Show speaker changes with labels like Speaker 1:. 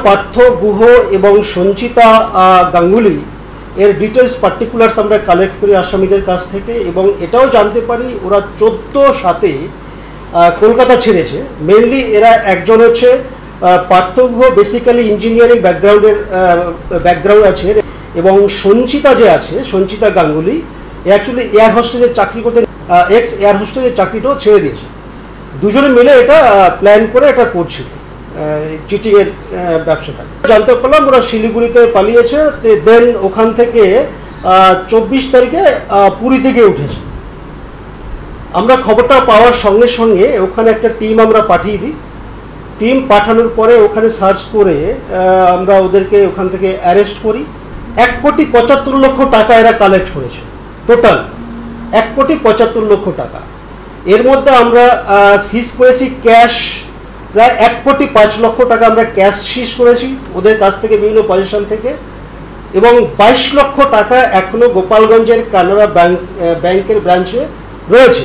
Speaker 1: পার্থ গুহ এবং সঞ্চিতা গাঙ্গুলি এর details particulars আমরা কালেক্ট করি আসামিদের কাছ থেকে, এবং এটাও জানতে পারি ওরা 14/7 কলকাতা ছেড়েছে। মেনলি এরা একজন হচ্ছে Partha Guha basically engineering background আছে, এবং সঞ্চিতা যে আছে, সঞ্চিতা গাঙ্গুলি অ্যাকচুয়ালি এয়ার হোস্টেজের চাকরি করতে, এক্স এয়ার হোস্টেজের চাকরিটাও ছেড়ে দিয়েছে। দুজনে মিলে এটা প্ল্যান করে এটা করছিল, চিটিংয়ের ব্যবসাটা। জানতে পারলাম ওরা শিলিগুড়িতে পালিয়েছে, দেন ওখান থেকে 24 তারিখে পুরী থেকে উঠেছে। আমরা খবরটা পাওয়ার সঙ্গে সঙ্গে ওখানে একটা টিম আমরা পাঠিয়ে দিই। টিম পাঠানোর পরে ওখানে সার্চ করে আমরা ওদেরকে ওখান থেকে অ্যারেস্ট করি। 1,75,00,000 টাকা এরা কালেক্ট করেছে, টোটাল 1,75,00,000 টাকা। এর মধ্যে আমরা সিজ করেছি ক্যাশ প্রায় 1,05,00,000 টাকা আমরা ক্যাশ সিজ করেছি ওদের কাছ থেকে, বিভিন্ন পজিশন থেকে, এবং 22 লক্ষ টাকা এখনো গোপালগঞ্জের কানাড়া ব্যাংকের ব্রাঞ্চে রয়েছে।